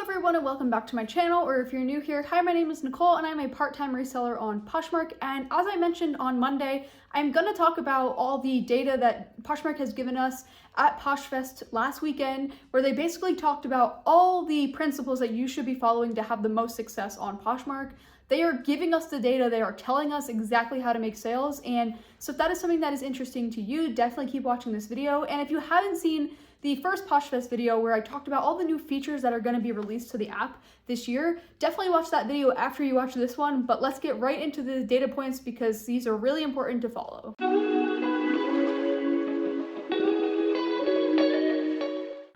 everyone and welcome back to my channel, or if you're new here, hi, my name is Nicole and I'm a part-time reseller on Poshmark, and as I mentioned on Monday, I'm going to talk about all the data that Poshmark has given us at PoshFest last weekend, where they basically talked about all the principles that you should be following to have the most success on Poshmark. They are giving us the data, they are telling us exactly how to make sales, and so if that is something that is interesting to you, definitely keep watching this video. And if you haven't seen the first PoshFest video where I talked about all the new features that are going to be released to the app this year, definitely watch that video after you watch this one, but let's get right into the data points because these are really important to follow.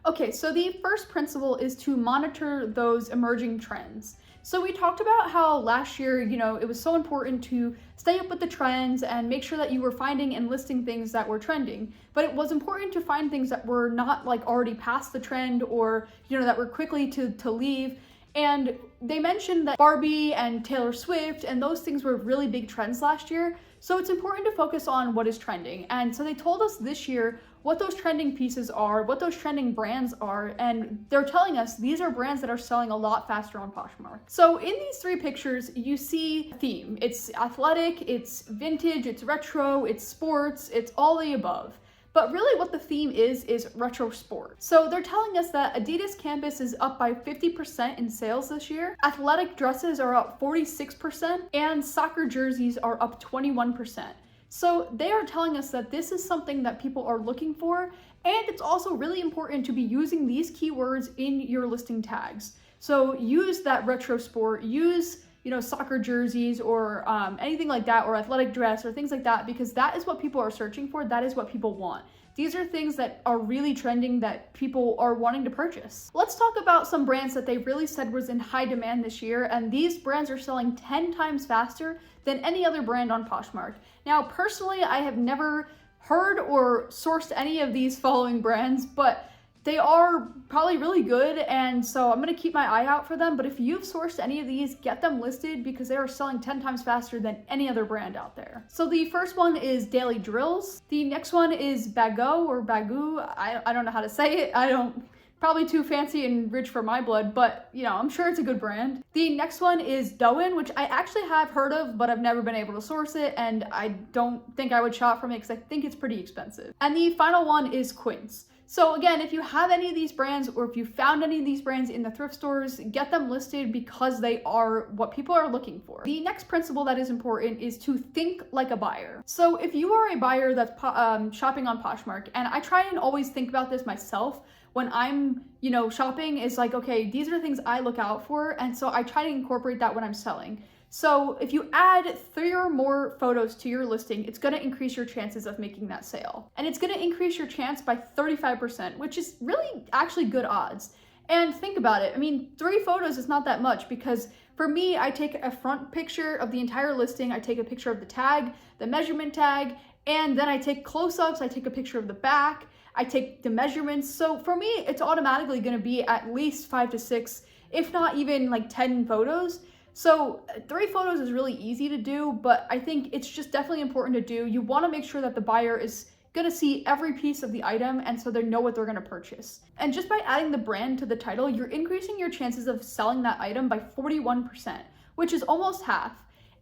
Okay, so the first principle is to monitor those emerging trends. So we talked about how last year, it was so important to stay up with the trends and make sure that you were finding and listing things that were trending. But it was important to find things that were not like already past the trend or, that were quickly to leave. And they mentioned that Barbie and Taylor Swift and those things were really big trends last year. So it's important to focus on what is trending. And so they told us this year what those trending pieces are, what those trending brands are, and they're telling us these are brands that are selling a lot faster on Poshmark. So in these three pictures, you see a theme. It's athletic, it's vintage, it's retro, it's sports, it's all the above. But really what the theme is retro sport. So they're telling us that Adidas Campus is up by 50% in sales this year, athletic dresses are up 46%, and soccer jerseys are up 21%. So they are telling us that this is something that people are looking for, and it's also really important to be using these keywords in your listing tags. So use that retro sport, use soccer jerseys or anything like that, or athletic dress or things like that, because that is what people are searching for. That is what people want. These are things that are really trending that people are wanting to purchase. Let's talk about some brands that they really said was in high demand this year, and these brands are selling 10 times faster than any other brand on Poshmark. Now, personally, I have never heard or sourced any of these following brands, but they are probably really good, and so I'm gonna keep my eye out for them. But if you've sourced any of these, get them listed because they are selling 10 times faster than any other brand out there. So the first one is Daily Drills. The next one is Bago or Bagoo. I don't know how to say it. Probably too fancy and rich for my blood, but I'm sure it's a good brand. The next one is Douyin, which I actually have heard of, but I've never been able to source it, and I don't think I would shop from it because I think it's pretty expensive. And the final one is Quince. So again, if you have any of these brands or if you found any of these brands in the thrift stores, get them listed because they are what people are looking for. The next principle that is important is to think like a buyer. So if you are a buyer that's shopping on Poshmark, and I try and always think about this myself when I'm, shopping, is like, okay, these are things I look out for, and so I try to incorporate that when I'm selling. So if you add 3 or more photos to your listing, it's going to increase your chances of making that sale. And it's going to increase your chance by 35%, which is really actually good odds. And think about it. 3 photos is not that much because for me, I take a front picture of the entire listing. I take a picture of the tag, the measurement tag, and then I take close-ups. I take a picture of the back. I take the measurements. So for me, it's automatically going to be at least 5 to 6, if not even like 10 photos. So 3 photos is really easy to do, but I think it's just definitely important to do. You want to make sure that the buyer is going to see every piece of the item, and so they know what they're going to purchase. And just by adding the brand to the title, you're increasing your chances of selling that item by 41%, which is almost half.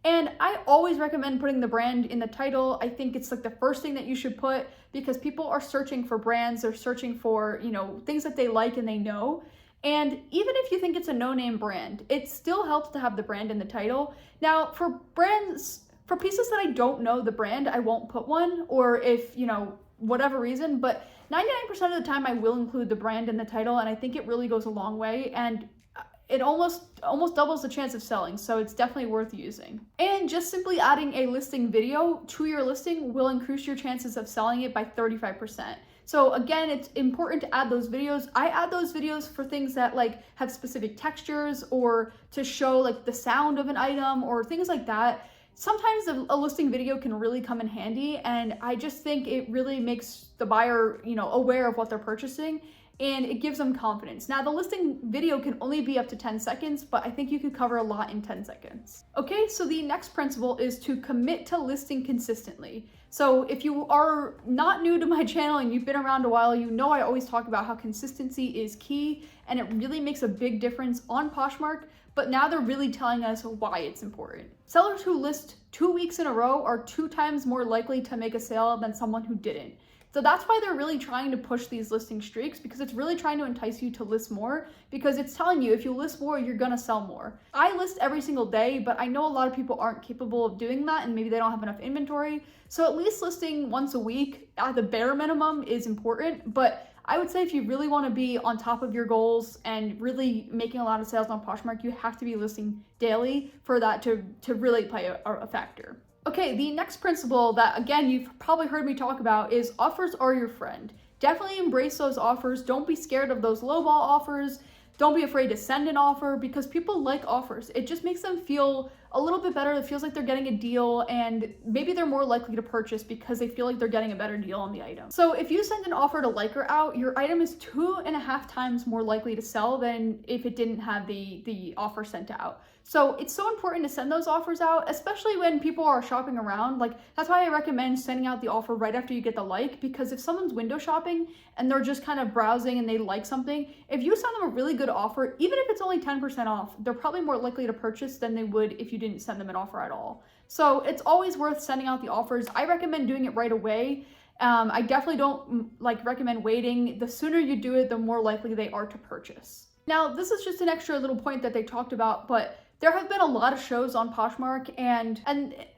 And I always recommend putting the brand in the title. I think it's like the first thing that you should put because people are searching for brands. They're searching for, things that they like and they know. And even if you think it's a no-name brand, it still helps to have the brand in the title. Now, for pieces that I don't know the brand, I won't put one, or if, whatever reason, but 99% of the time I will include the brand in the title, and I think it really goes a long way, and it almost doubles the chance of selling, so it's definitely worth using. And just simply adding a listing video to your listing will increase your chances of selling it by 35%. So again, it's important to add those videos. I add those videos for things that have specific textures or to show the sound of an item or things like that. Sometimes a listing video can really come in handy, and I just think it really makes the buyer, aware of what they're purchasing, and it gives them confidence. Now, the listing video can only be up to 10 seconds, but I think you could cover a lot in 10 seconds. Okay, so the next principle is to commit to listing consistently. So if you are not new to my channel and you've been around a while, you know I always talk about how consistency is key and it really makes a big difference on Poshmark, but now they're really telling us why it's important. Sellers who list 2 weeks in a row are 2 times more likely to make a sale than someone who didn't. So that's why they're really trying to push these listing streaks, because it's really trying to entice you to list more, because it's telling you if you list more, you're gonna sell more. I list every single day, but I know a lot of people aren't capable of doing that and maybe they don't have enough inventory. So at least listing once a week at the bare minimum is important, but I would say if you really want to be on top of your goals and really making a lot of sales on Poshmark, you have to be listing daily for that to really play a factor. Okay, the next principle that, again, you've probably heard me talk about is offers are your friend. Definitely embrace those offers. Don't be scared of those lowball offers. Don't be afraid to send an offer, because people like offers. It just makes them feel a little bit better. It feels like they're getting a deal, and maybe they're more likely to purchase because they feel like they're getting a better deal on the item. So if you send an offer to Liker out, your item is 2.5 times more likely to sell than if it didn't have the offer sent out. So it's so important to send those offers out, especially when people are shopping around. Like, that's why I recommend sending out the offer right after you get the like, because if someone's window shopping and they're just kind of browsing and they like something, if you send them a really good offer, even if it's only 10% off, they're probably more likely to purchase than they would if you didn't send them an offer at all. So it's always worth sending out the offers. I recommend doing it right away. I definitely don't recommend waiting. The sooner you do it, the more likely they are to purchase. Now, this is just an extra little point that they talked about, but there have been a lot of shows on Poshmark and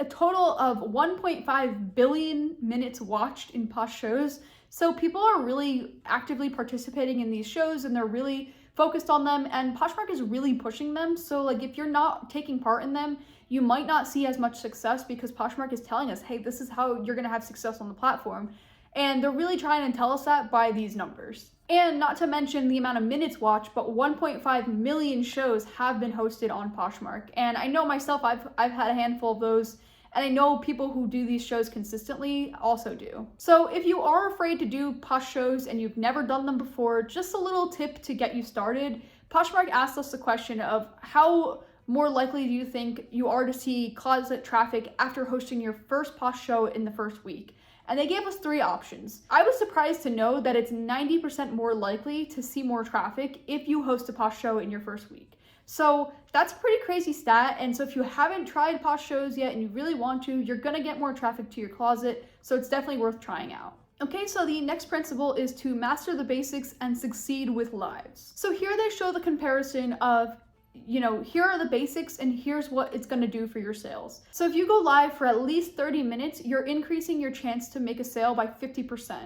a total of 1.5 billion minutes watched in Posh Shows. So people are really actively participating in these shows and they're really focused on them, and Poshmark is really pushing them. So like, if you're not taking part in them, you might not see as much success, because Poshmark is telling us, hey, this is how you're gonna have success on the platform. And they're really trying to tell us that by these numbers. And not to mention the amount of minutes watched, but 1.5 million shows have been hosted on Poshmark. And I know myself, I've had a handful of those, and I know people who do these shows consistently also do. So if you are afraid to do Posh shows and you've never done them before, just a little tip to get you started. Poshmark asked us the question of how more likely do you think you are to see closet traffic after hosting your first Posh show in the first week? And they gave us 3 options. I was surprised to know that it's 90% more likely to see more traffic if you host a Posh show in your first week. So that's a pretty crazy stat. And so if you haven't tried Posh shows yet and you really want to, you're gonna get more traffic to your closet. So it's definitely worth trying out. Okay, so the next principle is to master the basics and succeed with lives. So here they show the comparison of, here are the basics and here's what it's going to do for your sales. So if you go live for at least 30 minutes, you're increasing your chance to make a sale by 50%.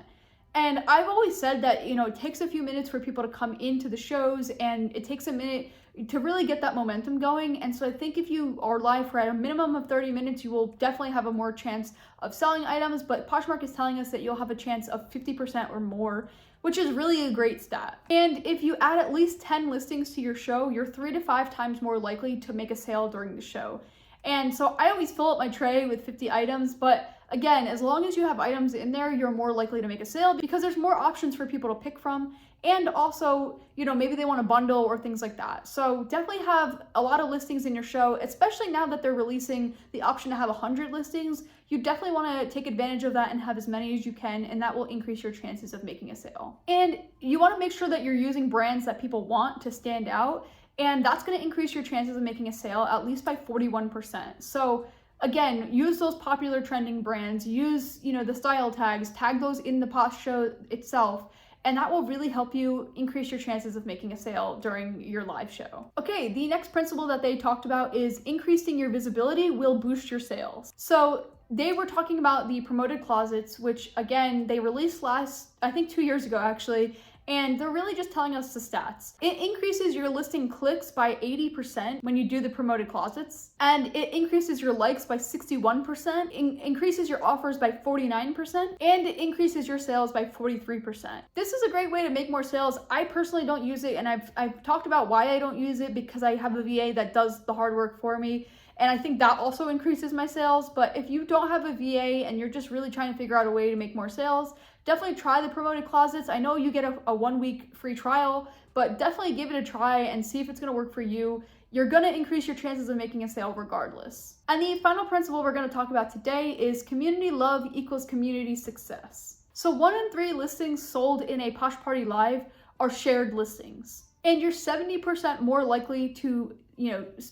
And I've always said that, it takes a few minutes for people to come into the shows, and it takes a minute to really get that momentum going. And so I think if you are live for at a minimum of 30 minutes, you will definitely have a more chance of selling items. But Poshmark is telling us that you'll have a chance of 50% or more, which is really a great stat. And if you add at least 10 listings to your show, you're 3 to 5 times more likely to make a sale during the show. And so I always fill up my tray with 50 items, but again, as long as you have items in there, you're more likely to make a sale because there's more options for people to pick from. And also, maybe they want a bundle or things like that. So definitely have a lot of listings in your show, especially now that they're releasing the option to have 100 listings. You definitely want to take advantage of that and have as many as you can, and that will increase your chances of making a sale. And you want to make sure that you're using brands that people want to stand out, and that's going to increase your chances of making a sale at least by 41%. So again, use those popular trending brands, use, the style tags, tag those in the Posh show itself, and that will really help you increase your chances of making a sale during your live show. Okay, the next principle that they talked about is increasing your visibility will boost your sales. So they were talking about the promoted closets, which again, they released I think 2 years ago actually, and they're really just telling us the stats. It increases your listing clicks by 80% when you do the promoted closets, and it increases your likes by 61%, increases your offers by 49%, and it increases your sales by 43%. This is a great way to make more sales. I personally don't use it, and I've talked about why I don't use it, because I have a VA that does the hard work for me. And I think that also increases my sales. But if you don't have a VA and you're just really trying to figure out a way to make more sales, definitely try the promoted closets. I know you get a 1 week free trial, but definitely give it a try and see if it's going to work for you. You're going to increase your chances of making a sale regardless. And the final principle we're going to talk about today is community love equals community success. So 1 in 3 listings sold in a Posh Party Live are shared listings. And you're 70% more likely to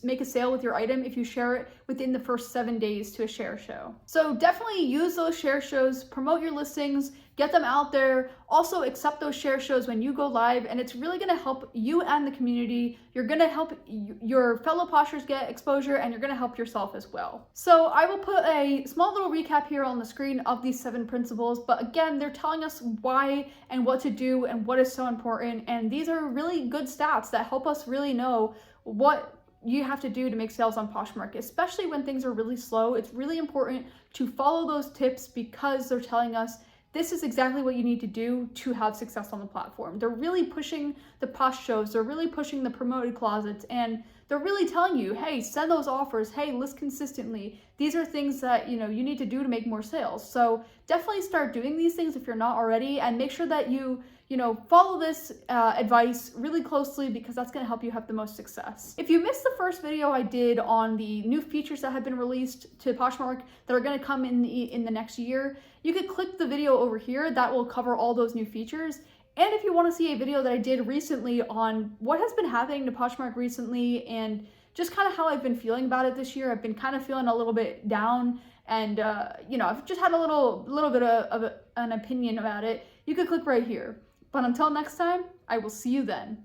make a sale with your item if you share it within the first 7 days to a share show. So definitely use those share shows, promote your listings, get them out there. Also accept those share shows when you go live, and it's really gonna help you and the community. You're gonna help your fellow Poshers get exposure, and you're gonna help yourself as well. So I will put a small little recap here on the screen of these 7 principles, but again, they're telling us why and what to do and what is so important. And these are really good stats that help us really know what you have to do to make sales on Poshmark, especially when things are really slow. It's really important to follow those tips because they're telling us this is exactly what you need to do to have success on the platform. They're really pushing the Posh Shows, they're really pushing the promoted closets, and they're really telling you, hey, send those offers, hey, list consistently. These are things that you need to do to make more sales. So definitely start doing these things if you're not already, and make sure that you follow this advice really closely because that's going to help you have the most success. If you missed the first video I did on the new features that have been released to Poshmark that are going to come in the next year, you could click the video over here that will cover all those new features. And if you want to see a video that I did recently on what has been happening to Poshmark recently and just kind of how I've been feeling about it this year, I've been kind of feeling a little bit down, and I've just had a little bit of an opinion about it. You could click right here. But until next time, I will see you then.